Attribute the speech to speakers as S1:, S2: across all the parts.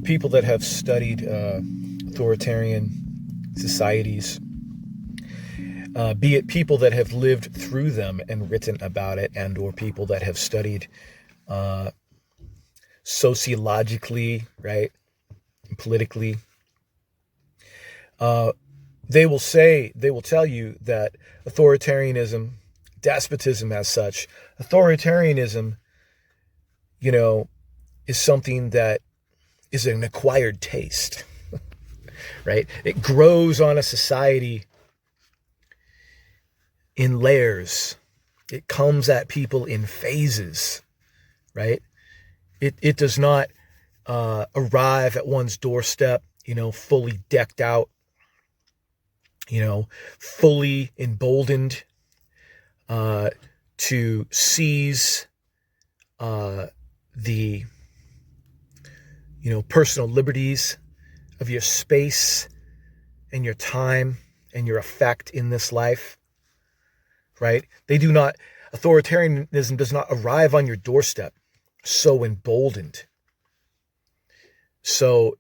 S1: People that have studied authoritarian societies, be it people that have lived through them and written about it, and or people that have studied sociologically, right, and politically, they will tell you that authoritarianism, despotism as such, authoritarianism, is something that is an acquired taste, right? It grows on a society in layers. It comes at people in phases, right? It does not arrive at one's doorstep, fully decked out, fully emboldened to seize the personal liberties of your space and your time and your effect in this life, right? Authoritarianism does not arrive on your doorstep so emboldened, so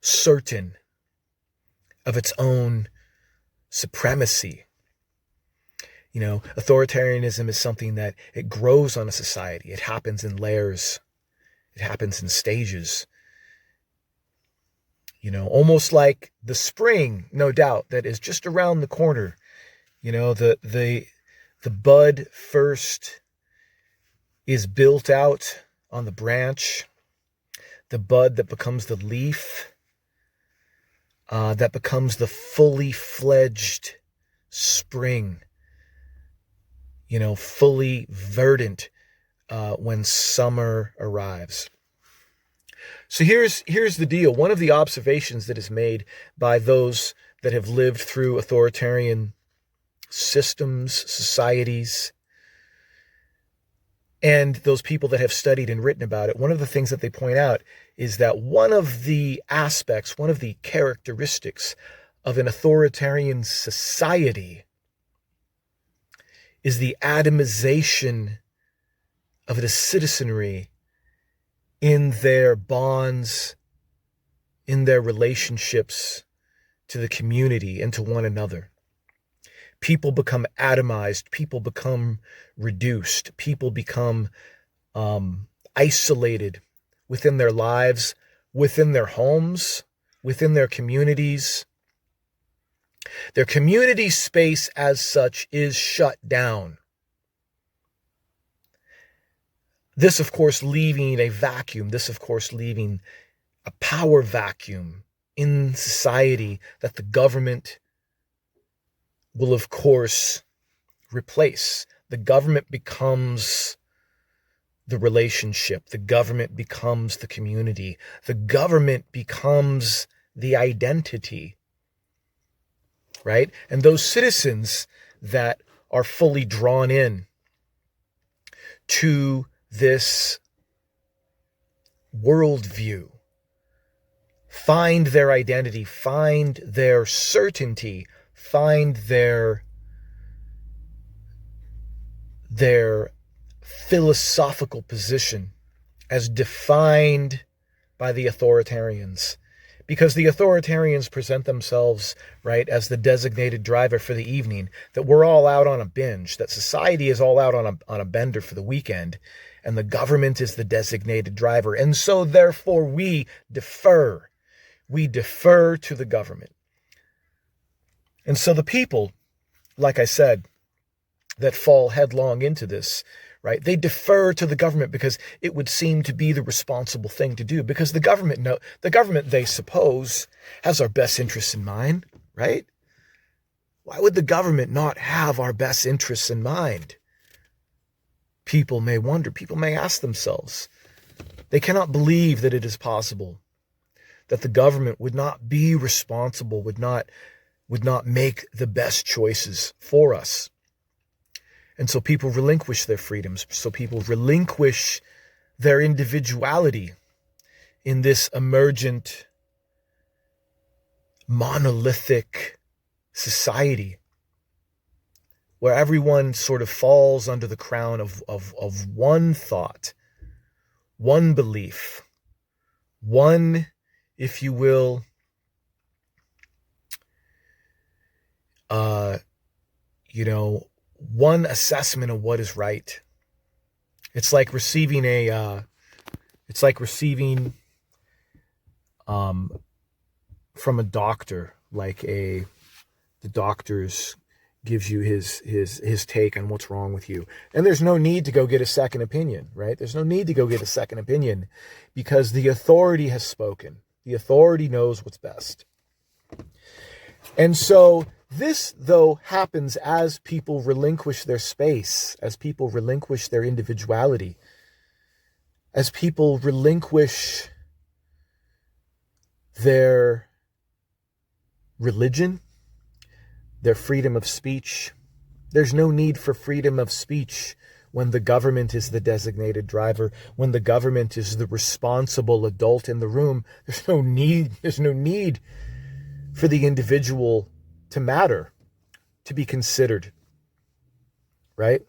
S1: certain of its own supremacy. Authoritarianism is something that it grows on a society. It happens in layers. It happens in stages. Almost like the spring, no doubt, that is just around the corner. The bud first is built out on the branch. The bud that becomes the leaf, that becomes the fully fledged spring. Fully verdant when summer arrives. So here's the deal. One of the observations that is made by those that have lived through authoritarian systems, societies, and those people that have studied and written about it, one of the things that they point out is that one of the aspects, one of the characteristics of an authoritarian society is the atomization of the citizenry in their bonds, in their relationships to the community and to one another. People become atomized, people become reduced, people become isolated within their lives, within their homes, within their communities. Their community space as such is shut down. This, of course, leaving a vacuum. This, of course, leaving a power vacuum in society that the government will, of course, replace. The government becomes the relationship. The government becomes the community. The government becomes the identity. Right? And those citizens that are fully drawn in to this worldview find their identity, find their certainty, find their philosophical position as defined by the authoritarians. Because the authoritarians present themselves, right, as the designated driver for the evening, that we're all out on a binge, that society is all out on a bender for the weekend, and the government is the designated driver. And so, therefore, we defer. We defer to the government. And so the people, like I said, that fall headlong into this, right? They defer to the government because it would seem to be the responsible thing to do, because the government, they suppose, has our best interests in mind, right? Why would the government not have our best interests in mind? People may wonder, people may ask themselves. They cannot believe that it is possible that the government would not be responsible, would not make the best choices for us. And so people relinquish their freedoms. So people relinquish their individuality in this emergent, monolithic society where everyone sort of falls under the crown of one thought, one belief, one, if you will, one assessment of what is right. It's like receiving from a doctor, the doctor's gives you his take on what's wrong with you. And there's no need to go get a second opinion, right? There's no need to go get a second opinion because the authority has spoken. The authority knows what's best. And so this, though, happens as people relinquish their space, as people relinquish their individuality, as people relinquish their religion, their freedom of speech. There's no need for freedom of speech when the government is the designated driver, when the government is the responsible adult in the room. There's no need for the individual to matter, to be considered, right?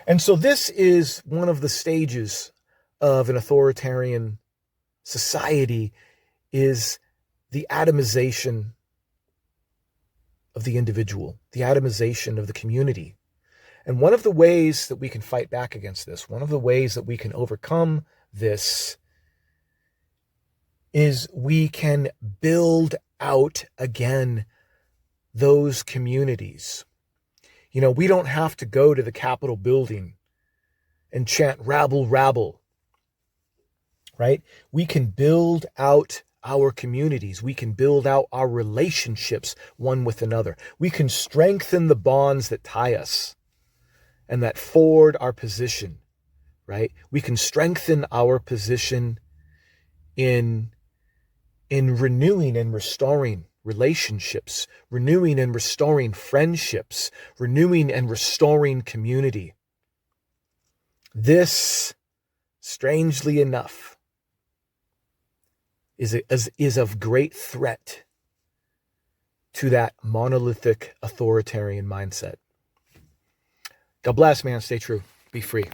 S1: And so this is one of the stages of an authoritarian society, is the atomization of the individual, the atomization of the community. And one of the ways that we can fight back against this, one of the ways that we can overcome this, is we can build out again those communities. We don't have to go to the Capitol building and chant rabble, rabble, right? We can build out our communities. We can build out our relationships one with another. We can strengthen the bonds that tie us and that forward our position, right? We can strengthen our position in renewing and restoring relationships, renewing and restoring friendships, renewing and restoring community. This, strangely enough, is of great threat to that monolithic authoritarian mindset. God bless, man. Stay true. Be free.